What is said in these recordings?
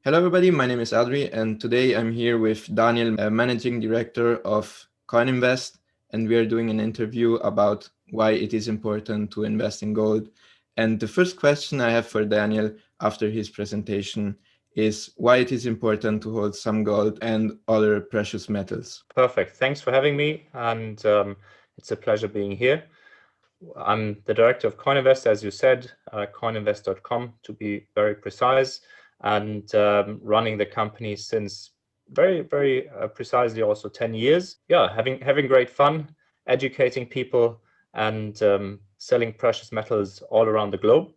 Hello everybody, my name is Adri and today I'm here with Daniel, Managing Director of COININVEST, and we are doing an interview about why it is important to invest in gold. And the first question I have for Daniel after his presentation is why it is important to hold some gold and other precious metals. Perfect. Thanks for having me, and it's a pleasure being here. I'm the director of COININVEST, as you said, coininvest.com to be very precise, and running the company since very precisely also 10 years. Yeah, having great fun, educating people, and selling precious metals all around the globe.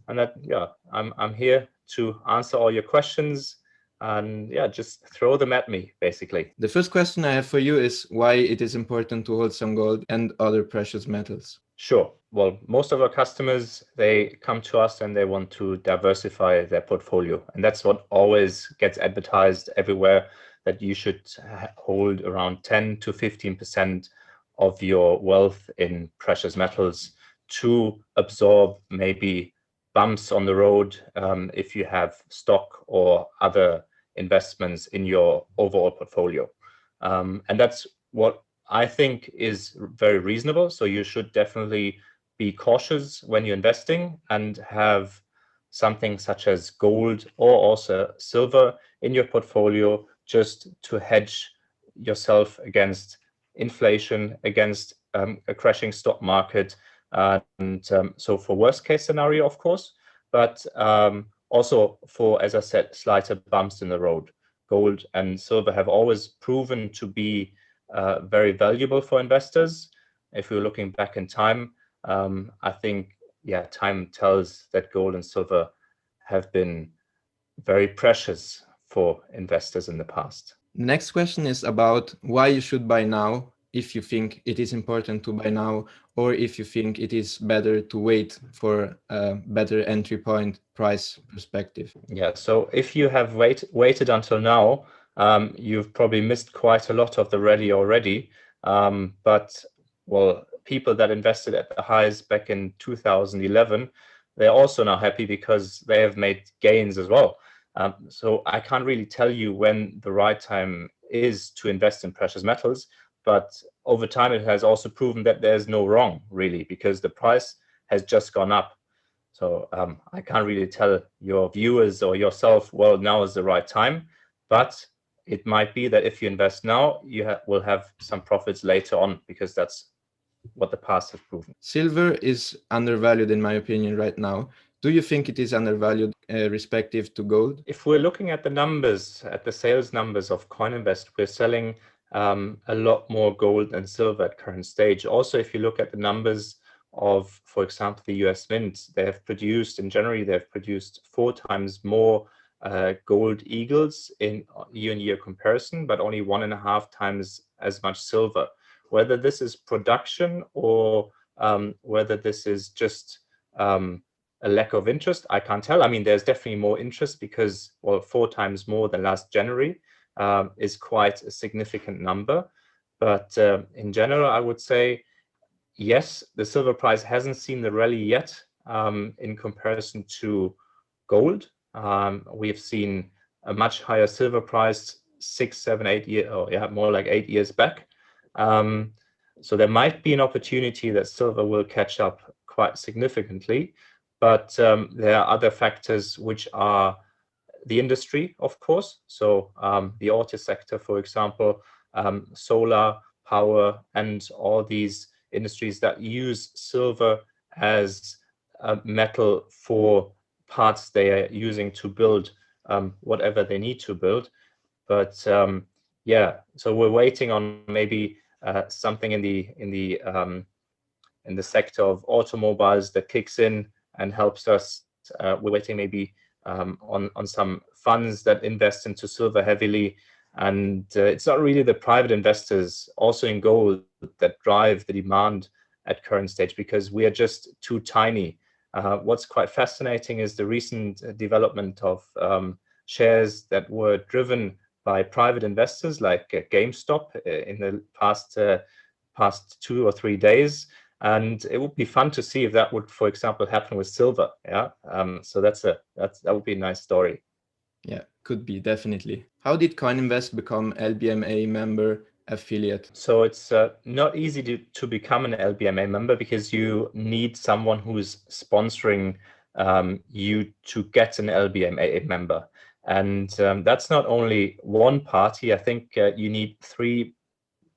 And that, yeah, I'm here to answer all your questions. And yeah, just throw them at me, basically. The first question I have for you is why it is important to hold some gold and other precious metals. Sure. Well, most of our customers, they come to us and they want to diversify their portfolio. And that's what always gets advertised everywhere, that you should hold around 10 to 15% of your wealth in precious metals to absorb maybe bumps on the road if you have stock or other investments in your overall portfolio. And that's what I think is very reasonable. So you should definitely be cautious when you're investing and have something such as gold or also silver in your portfolio just to hedge yourself against inflation, against a crashing stock market. So for worst case scenario, of course, but also for, as I said, slighter bumps in the road. Gold and silver have always proven to be very valuable for investors. If we're looking back in time, I think, yeah, time tells that gold and silver have been very precious for investors in the past. Next question is about why you should buy now, if you think it is important to buy now, or if you think it is better to wait for a better entry point price perspective. Yeah, so if you have waited until now, you've probably missed quite a lot of the rally already. But well, people that invested at the highs back in 2011, they're also now happy because they have made gains as well. So I can't really tell you when the right time is to invest in precious metals, but over time it has also proven that there's no wrong really, because the price has just gone up. So I can't really tell your viewers or yourself, well, now is the right time, but it might be that if you invest now, you will have some profits later on, because that's what the past has proven. Silver is undervalued in my opinion right now. Do you think it is undervalued respective to gold? If we're looking at the numbers, at the sales numbers of COININVEST, we're selling a lot more gold than silver at current stage. Also, if you look at the numbers of, for example, the US Mint, they have produced, in January, they've produced 4 times more gold eagles in year-on-year comparison, but only 1.5 times as much silver. Whether this is production or whether this is just a lack of interest, I can't tell. I mean, there's definitely more interest because, well, 4 times more than last January is quite a significant number. But in general, I would say, yes, the silver price hasn't seen the rally yet in comparison to gold. We've seen a much higher silver price 6, 7, 8 years, or yeah, more like 8 years back. So there might be an opportunity that silver will catch up quite significantly, but there are other factors which are the industry, of course. So the auto sector, for example, solar power, and all these industries that use silver as a metal for parts they are using to build whatever they need to build. But yeah, so we're waiting on maybe something in the sector of automobiles that kicks in and helps us. We're waiting maybe on some funds that invest into silver heavily, and it's not really the private investors also in gold that drive the demand at current stage, because we are just too tiny. What's quite fascinating is the recent development of shares that were driven by private investors like GameStop in the past 2 or 3 days. And it would be fun to see if that would, for example, happen with silver. Yeah, so that would be a nice story. Yeah, Could be, definitely. How did COININVEST become LBMA member affiliate? So it's not easy to become an LBMA member because you need someone who's sponsoring you to get an LBMA member. And that's not only one party. I think you need 3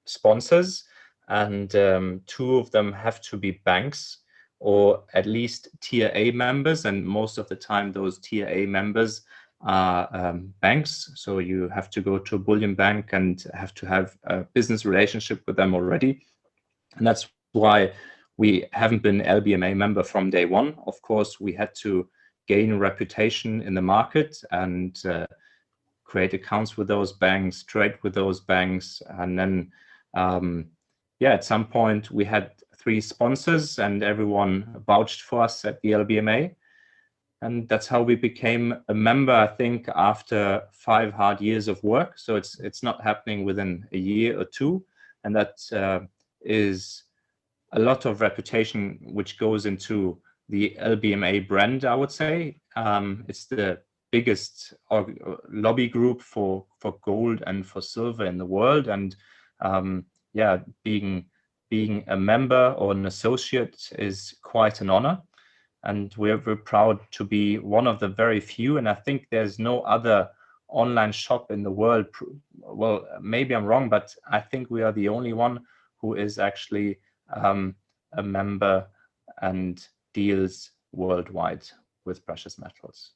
sponsors, and 2 of them have to be banks or at least tier A members. And most of the time, those tier A members are banks. So you have to go to a bullion bank and have to have a business relationship with them already. And that's why we haven't been LBMA member from day one. Of course, we had to gain a reputation in the market and create accounts with those banks, trade with those banks. And then, yeah, at some point we had 3 sponsors and everyone vouched for us at the LBMA. And that's how we became a member, I think, after 5 hard years of work. So it's not happening within a year or 2. And that is a lot of reputation which goes into the LBMA brand, I would say. It's the biggest lobby group for gold and for silver in the world. And yeah, being a member or an associate is quite an honor. And we're proud to be one of the very few. And I think there's no other online shop in the world. Well, maybe I'm wrong, but I think we are the only one who is actually a member and deals worldwide with precious metals.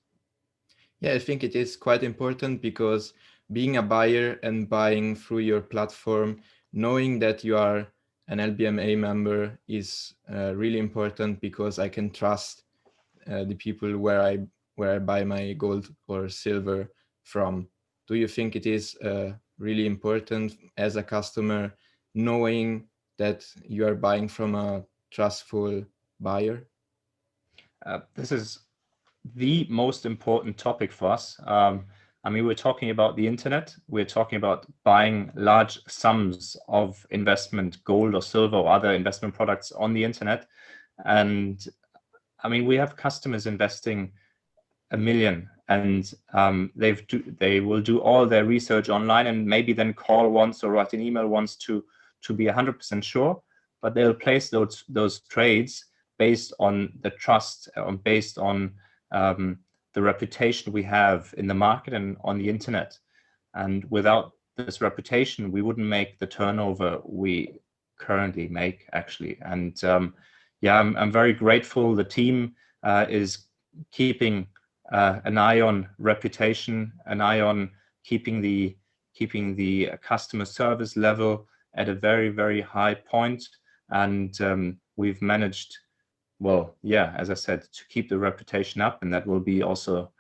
Yeah, I think it is quite important because being a buyer and buying through your platform, knowing that you are an LBMA member is really important because I can trust the people where I buy my gold or silver from. Do you think it is really important as a customer knowing that you are buying from a trustful buyer? This is the most important topic for us. I mean, we're talking about the internet. We're talking about buying large sums of investment, gold or silver or other investment products on the internet. And I mean, we have customers investing $1 million, and they will do all their research online and maybe then call once or write an email once to be 100% sure. But they'll place those trades based on the trust, based on the reputation we have in the market and on the internet. And without this reputation, we wouldn't make the turnover we currently make, actually. And yeah, I'm very grateful. The team is keeping an eye on reputation, an eye on keeping the customer service level at a very, very high point. And we've managed, well, yeah, as I said, to keep the reputation up, and that will be also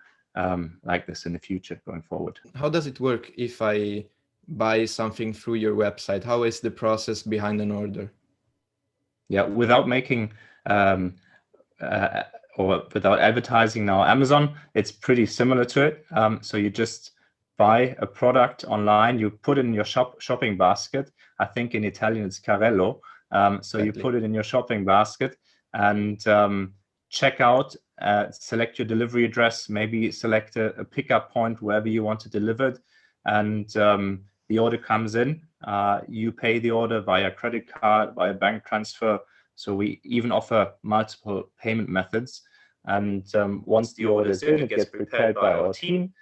like this in the future going forward. How does it work if I buy something through your website? How is the process behind an order? Yeah, without making or without advertising now Amazon, it's pretty similar to it. So you just buy a product online, you put it in your shopping basket. I think in Italian it's carrello. So you put it in your shopping basket and check out, select your delivery address, maybe select a pickup point wherever you want to deliver it. And the order comes in, you pay the order via credit card, via bank transfer. So we even offer multiple payment methods. And once the order is in, it gets prepared by our team.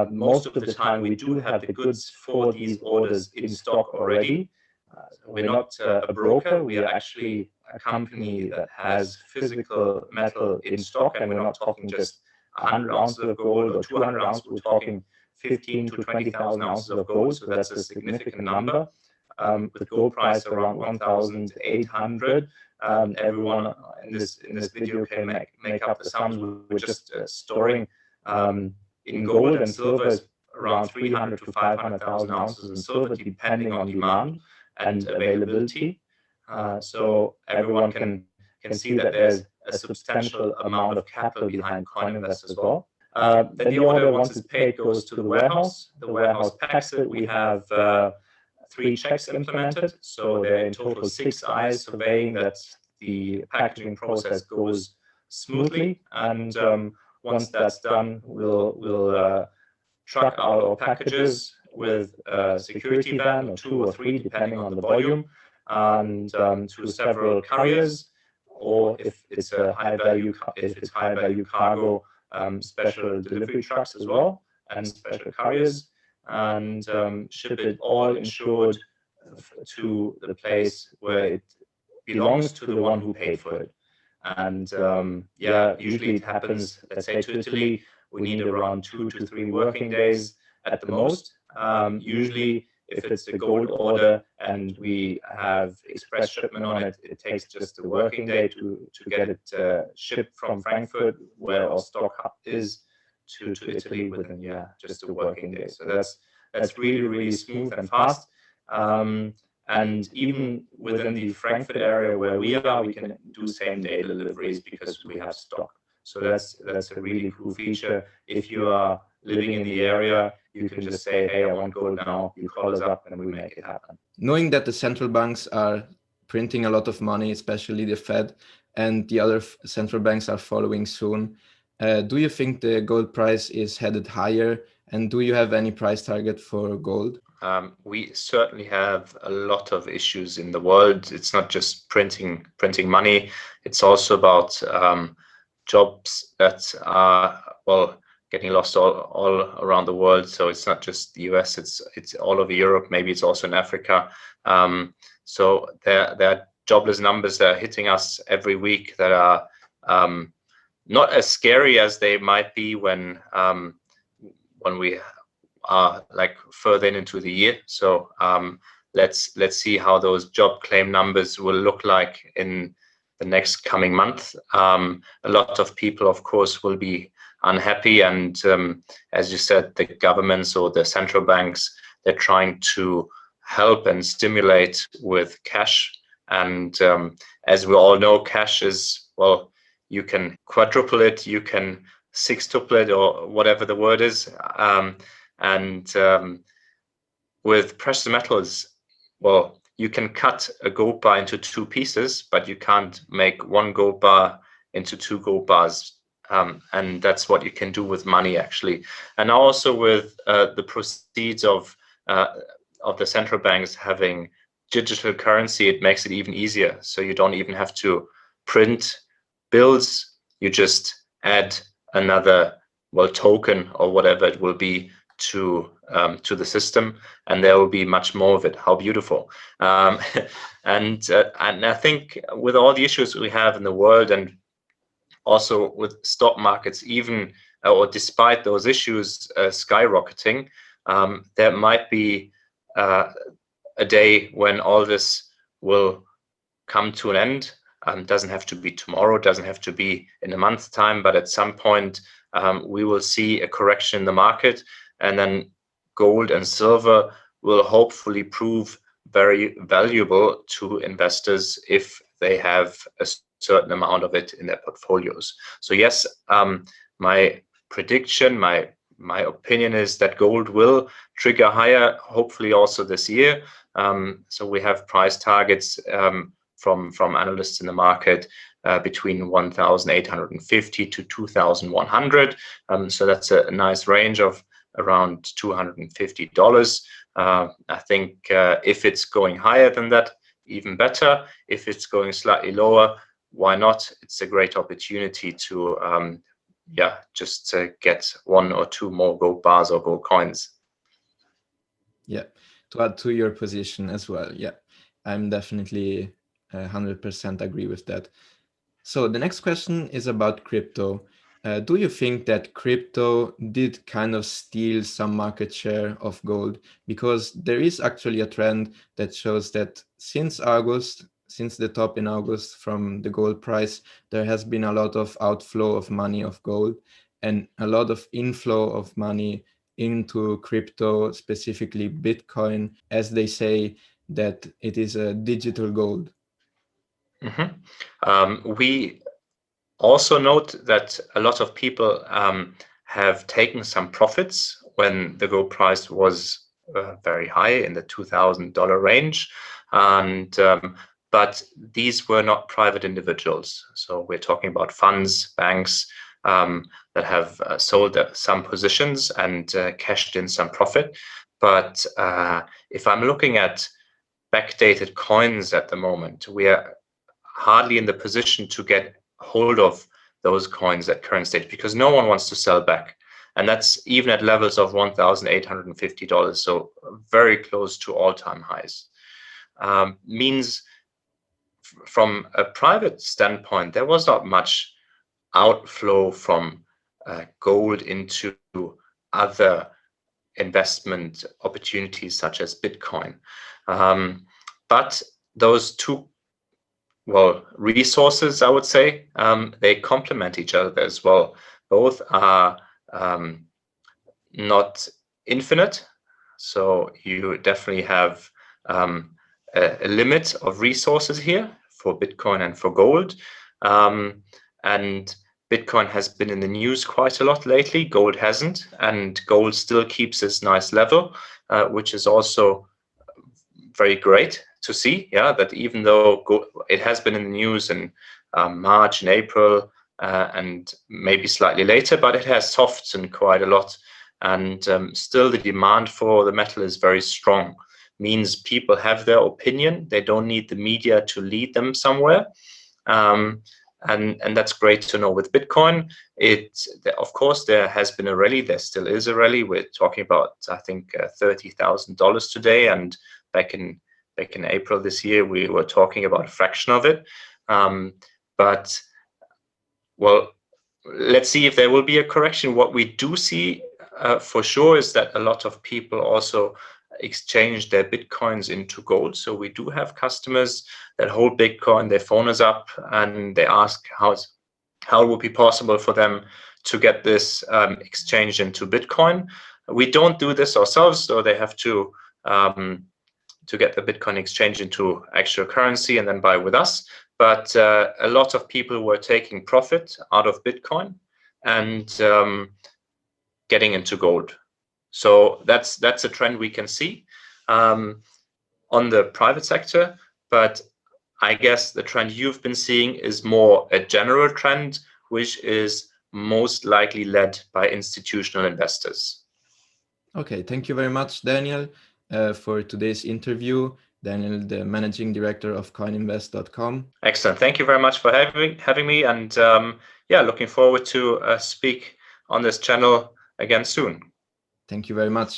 Most of the time, we do have the goods for these orders in stock already. We're not a broker. We are actually a company that has physical metal in stock. And we're not talking just 100 ounces of gold or 200 ounces. We're talking 15 to 20,000 ounces of gold. So that's a significant number. With gold price around 1,800. Everyone in this video can make up the sums. We're just storing in gold, and silver is around 300 to 500,000 ounces in silver, depending on demand and availability. So everyone can see that there's a substantial amount of capital behind COININVEST as well. Then the order, once it's paid, goes to the warehouse. The warehouse packs it. We have 3 checks implemented, so there are in total 6 eyes surveying that the packaging process goes smoothly. And once that's done, we'll truck our packages with a security van or 2 or 3, depending on the volume, and to several carriers, or if it's a high value cargo, special delivery trucks as well, and special carriers, and ship it all insured to the place where it belongs to the one who paid for it. And yeah, usually it happens, let's say to Italy, we need around 2 to 3 working days at the most. Usually, if it's a gold order and we have express shipment on it, it takes just a working day to get it shipped from Frankfurt, where our stock is, to Italy within, yeah, just a working day. So that's really, really smooth and fast. And even within the Frankfurt area where we are, we can do same-day deliveries because we have stock. So that's a really cool feature. If you are living in the area, you can just say, hey, I want gold now. You call us up and we make it happen. Knowing that the central banks are printing a lot of money, especially the Fed, and the other central banks are following soon, do you think the gold price is headed higher? And do you have any price target for gold? We certainly have a lot of issues in the world. It's not just printing money. It's also about jobs that are, well, getting lost all around the world. So it's not just the US, it's all over Europe. Maybe it's also in Africa. So there are jobless numbers that are hitting us every week that are not as scary as they might be when we are like further into the year. So let's see how those job claim numbers will look like in the next coming month. A lot of people, of course, will be unhappy, and as you said, the governments or the central banks, they're trying to help and stimulate with cash. And as we all know, cash is, well, you can quadruple it, you can sextuple it, or whatever the word is. And with precious metals, well, you can cut a gold bar into 2 pieces, but you can't make 1 gold bar into 2 gold bars. And that's what you can do with money, actually. And also with the proceeds of the central banks having digital currency, it makes it even easier. So you don't even have to print bills. You just add another, well, token or whatever it will be to the system, and there will be much more of it. How beautiful! And I think with all the issues we have in the world, and also with stock markets, even or despite those issues skyrocketing, there might be a day when all this will come to an end. Doesn't have to be tomorrow, doesn't have to be in a month's time, but at some point we will see a correction in the market, and then gold and silver will hopefully prove very valuable to investors if they have a certain amount of it in their portfolios. So yes, my prediction, my opinion is that gold will trigger higher, hopefully also this year. So we have price targets from analysts in the market between 1,850 to 2,100. So that's a nice range of around $250. I think if it's going higher than that, even better. If it's going slightly lower, why not? It's a great opportunity to just get 1 or 2 more gold bars or gold coins. Yeah, to add to your position as well. Yeah, I'm definitely 100% agree with that. So the next question is about crypto. Do you think that crypto did kind of steal some market share of gold? Because there is actually a trend that shows that since the top in August from the gold price, there has been a lot of outflow of money of gold and a lot of inflow of money into crypto, specifically Bitcoin, as they say that it is a digital gold. Mm-hmm. We also note that a lot of people have taken some profits when the gold price was very high in the $2,000 range, and but these were not private individuals. So we're talking about funds, banks, that have sold some positions and cashed in some profit. But if I'm looking at backdated coins at the moment, we are hardly in the position to get hold of those coins at current stage because no one wants to sell back. And that's even at levels of $1,850, so very close to all-time highs. Means from a private standpoint, there was not much outflow from gold into other investment opportunities such as Bitcoin. But those two, well, resources, I would say, they complement each other as well. Both are not infinite, so you definitely have a limit of resources here for Bitcoin and for gold. And Bitcoin has been in the news quite a lot lately. Gold hasn't, and gold still keeps this nice level, which is also very great to see. Yeah, that even though it has been in the news in March and April and maybe slightly later, but it has softened quite a lot, and still the demand for the metal is very strong. Means people have their opinion. They don't need the media to lead them somewhere. And that's great to know. With Bitcoin, of course, there has been a rally. There still is a rally. We're talking about, I think, $30,000 today, and back in April this year, we were talking about a fraction of it. But well, let's see if there will be a correction. What we do see for sure is that a lot of people also exchange their Bitcoins into gold. So we do have customers that hold Bitcoin, they phone us up and they ask how it would be possible for them to get this exchange into Bitcoin. We don't do this ourselves, so they have to get the Bitcoin exchange into actual currency and then buy with us. But a lot of people were taking profit out of Bitcoin and getting into gold. So that's a trend we can see on the private sector. But I guess the trend you've been seeing is more a general trend, which is most likely led by institutional investors. Okay, thank you very much, Daniel, for today's interview. Daniel, the managing director of COININVEST.com. Excellent. Thank you very much for having me. And yeah, looking forward to speak on this channel again soon. Thank you very much.